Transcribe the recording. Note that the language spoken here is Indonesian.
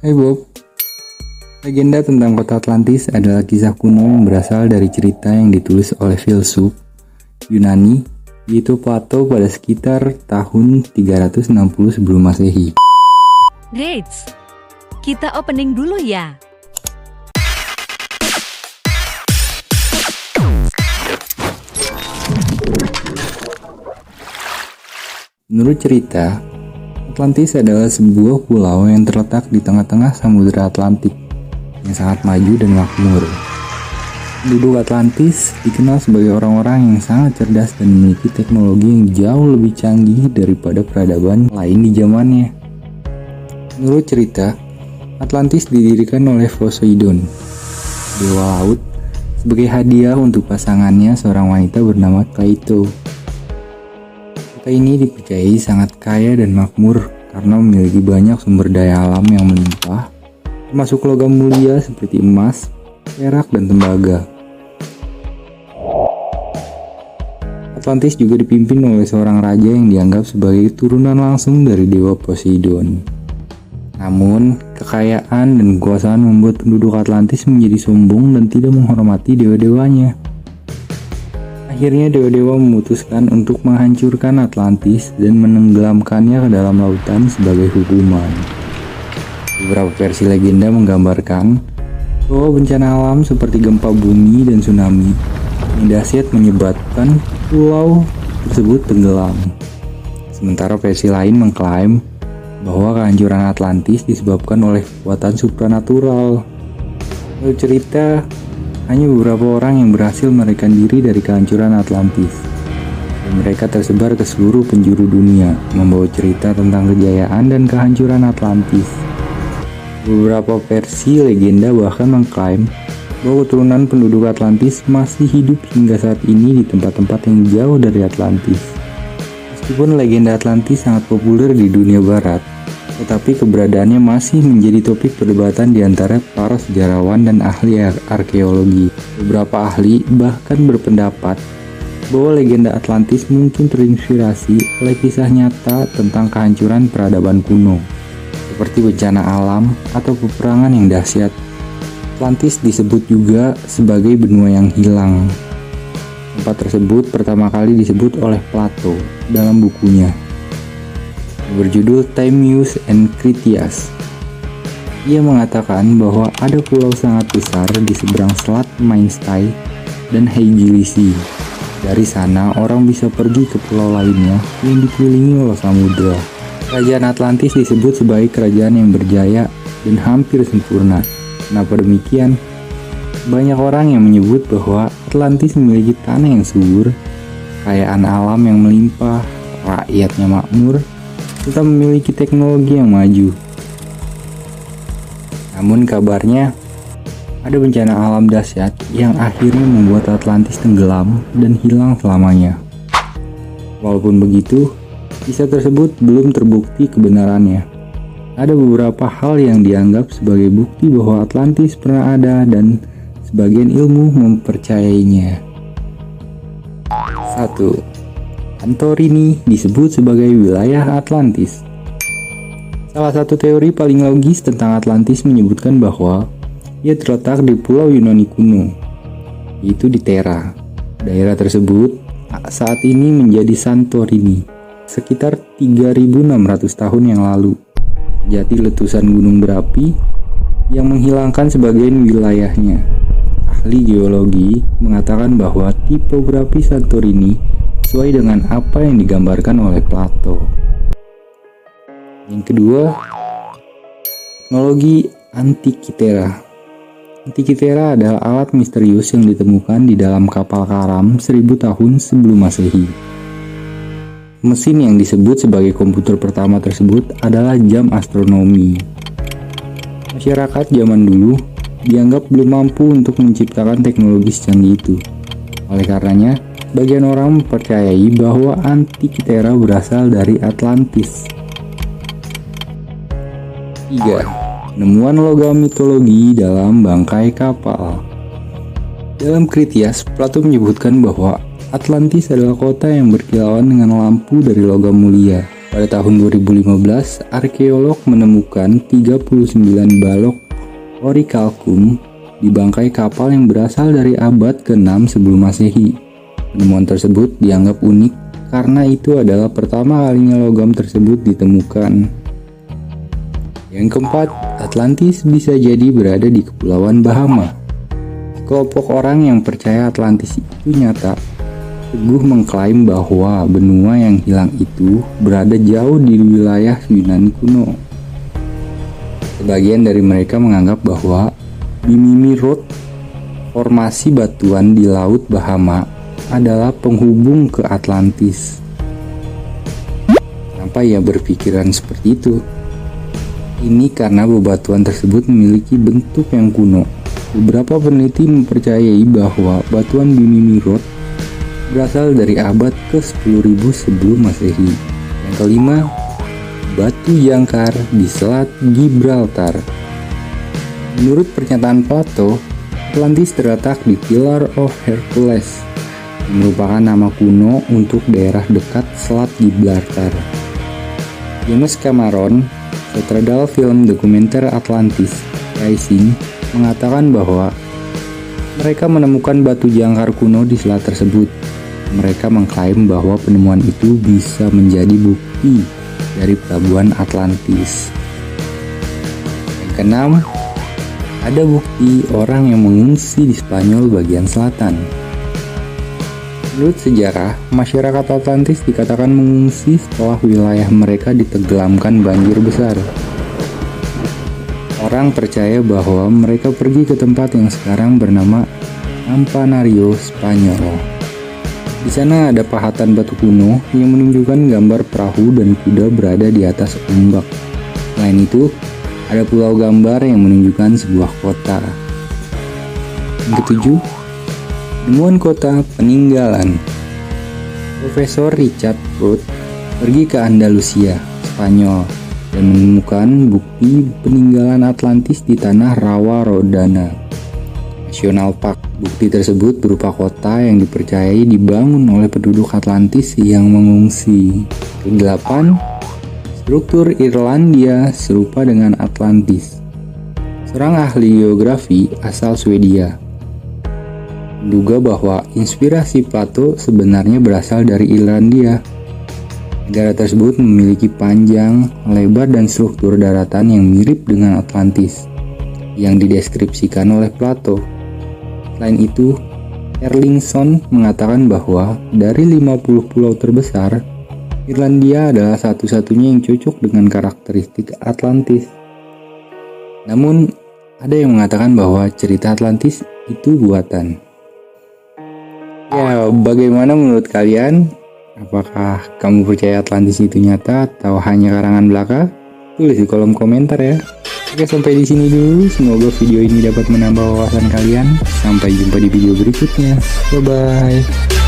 Hai Bob, legenda tentang kota Atlantis adalah kisah kuno yang berasal dari cerita yang ditulis oleh filsuf Yunani, yaitu Plato pada sekitar tahun 360 sebelum Masehi. Eits, kita opening dulu ya. Menurut cerita, Atlantis adalah sebuah pulau yang terletak di tengah-tengah Samudra Atlantik yang sangat maju dan makmur. Penduduk Atlantis dikenal sebagai orang-orang yang sangat cerdas dan memiliki teknologi yang jauh lebih canggih daripada peradaban lain di zamannya. Menurut cerita, Atlantis didirikan oleh Poseidon, dewa laut, sebagai hadiah untuk pasangannya seorang wanita bernama Cleito. Kota ini dipercayai sangat kaya dan makmur karena memiliki banyak sumber daya alam yang melimpah, termasuk logam mulia seperti emas, perak, dan tembaga. Atlantis juga dipimpin oleh seorang raja yang dianggap sebagai turunan langsung dari dewa Poseidon. Namun, kekayaan dan kekuasaan membuat penduduk Atlantis menjadi sombong dan tidak menghormati dewa-dewanya. Akhirnya dewa-dewa memutuskan untuk menghancurkan Atlantis dan menenggelamkannya ke dalam lautan sebagai hukuman. Beberapa versi legenda menggambarkan bahwa bencana alam seperti gempa bumi dan tsunami yang dahsyat menyebabkan pulau tersebut tenggelam. Sementara versi lain mengklaim bahwa kehancuran Atlantis disebabkan oleh kekuatan supranatural. Menurut cerita, hanya beberapa orang yang berhasil melarikan diri dari kehancuran Atlantis, dan mereka tersebar ke seluruh penjuru dunia, membawa cerita tentang kejayaan dan kehancuran Atlantis. Beberapa versi legenda bahkan mengklaim bahwa keturunan penduduk Atlantis masih hidup hingga saat ini di tempat-tempat yang jauh dari Atlantis. Meskipun legenda Atlantis sangat populer di dunia barat, tetapi keberadaannya masih menjadi topik perdebatan di antara para sejarawan dan ahli arkeologi. Beberapa ahli bahkan berpendapat bahwa legenda Atlantis mungkin terinspirasi oleh kisah nyata tentang kehancuran peradaban kuno, seperti bencana alam atau peperangan yang dahsyat. Atlantis disebut juga sebagai benua yang hilang. Tempat tersebut pertama kali disebut oleh Plato dalam bukunya berjudul Timaeus and Critias. Ia mengatakan bahwa ada pulau sangat besar di seberang selat Mainstai dan Hegilisi. Dari sana orang bisa pergi ke pulau lainnya yang dikelilingi oleh samudra. Kerajaan Atlantis disebut sebagai kerajaan yang berjaya dan hampir sempurna. Kenapa demikian? Banyak orang yang menyebut bahwa Atlantis memiliki tanah yang subur, kekayaan alam yang melimpah, rakyatnya makmur, serta memiliki teknologi yang maju. Namun kabarnya, ada bencana alam dahsyat yang akhirnya membuat Atlantis tenggelam dan hilang selamanya. Walaupun begitu, kisah tersebut belum terbukti kebenarannya. Ada beberapa hal yang dianggap sebagai bukti bahwa Atlantis pernah ada dan sebagian ilmu mempercayainya. 1. Santorini disebut sebagai wilayah Atlantis. Salah satu teori paling logis tentang Atlantis menyebutkan bahwa ia terletak di pulau Yunani kuno, yaitu di Thera. Daerah tersebut saat ini menjadi Santorini. Sekitar 3.600 tahun yang lalu, terjadi letusan gunung berapi yang menghilangkan sebagian wilayahnya. Ahli geologi mengatakan bahwa tipografi Santorini sesuai dengan apa yang digambarkan oleh Plato. Yang kedua, teknologi Antikythera. Antikythera adalah alat misterius yang ditemukan di dalam kapal karam 1000 tahun sebelum Masehi. Mesin yang disebut sebagai komputer pertama tersebut adalah jam astronomi. Masyarakat zaman dulu dianggap belum mampu untuk menciptakan teknologi secanggih itu. Oleh karenanya, bagian orang mempercayai bahwa Antikythera berasal dari Atlantis. 3. Penemuan logam mitologi dalam bangkai kapal. Dalam Critias, Plato menyebutkan bahwa Atlantis adalah kota yang berkilauan dengan lampu dari logam mulia. Pada tahun 2015, arkeolog menemukan 39 balok orichalcum di bangkai kapal yang berasal dari abad ke-6 sebelum Masehi. Penemuan tersebut dianggap unik karena itu adalah pertama kalinya logam tersebut ditemukan. Yang keempat, Atlantis bisa jadi berada di Kepulauan Bahama. Kelompok orang yang percaya Atlantis itu nyata teguh mengklaim bahwa benua yang hilang itu berada jauh di wilayah Yunani kuno. Sebagian dari mereka menganggap bahwa Bimini Road, formasi batuan di Laut Bahama, adalah penghubung ke Atlantis. Kenapa ia berpikiran seperti itu? Ini karena bebatuan tersebut memiliki bentuk yang kuno. Beberapa peneliti mempercayai bahwa batuan Bimini Road berasal dari abad ke-10.000 sebelum Masehi. Yang kelima, batu jangkar di Selat Gibraltar. Menurut pernyataan Plato, Atlantis terletak di Pillar of Hercules, yang merupakan nama kuno untuk daerah dekat Selat Gibraltar. James Cameron, sutradara film dokumenter Atlantis Rising, mengatakan bahwa mereka menemukan batu jangkar kuno di selat tersebut. Mereka mengklaim bahwa penemuan itu bisa menjadi bukti dari pelabuhan Atlantis. Yang keenam, ada bukti orang yang mengungsi di Spanyol bagian selatan. Menurut sejarah, masyarakat Atlantis dikatakan mengungsi setelah wilayah mereka ditenggelamkan banjir besar. Orang percaya bahwa mereka pergi ke tempat yang sekarang bernama Campanario, Spanyol. Di sana ada pahatan batu kuno yang menunjukkan gambar perahu dan kuda berada di atas ombak. Selain itu, ada pulau gambar yang menunjukkan sebuah kota. Yang ketujuh, temuan kota peninggalan. Profesor Richard Roth pergi ke Andalusia, Spanyol, dan menemukan bukti peninggalan Atlantis di tanah Rawa Rodana National Park. Bukti tersebut berupa kota yang dipercayai dibangun oleh penduduk Atlantis yang mengungsi. Kedelapan, struktur Irlandia serupa dengan Atlantis. Seorang ahli geografi asal Swedia menduga bahwa inspirasi Plato sebenarnya berasal dari Irlandia. Negara tersebut memiliki panjang, lebar, dan struktur daratan yang mirip dengan Atlantis yang dideskripsikan oleh Plato. Selain itu, Erlingsson mengatakan bahwa dari 50 pulau terbesar, Irlandia adalah satu-satunya yang cocok dengan karakteristik Atlantis. Namun, ada yang mengatakan bahwa cerita Atlantis itu buatan. Ya, bagaimana menurut kalian? Apakah kamu percaya Atlantis itu nyata atau hanya karangan belaka? Tulis di kolom komentar ya. Oke, sampai di sini dulu. Semoga video ini dapat menambah wawasan kalian. Sampai jumpa di video berikutnya. Bye bye.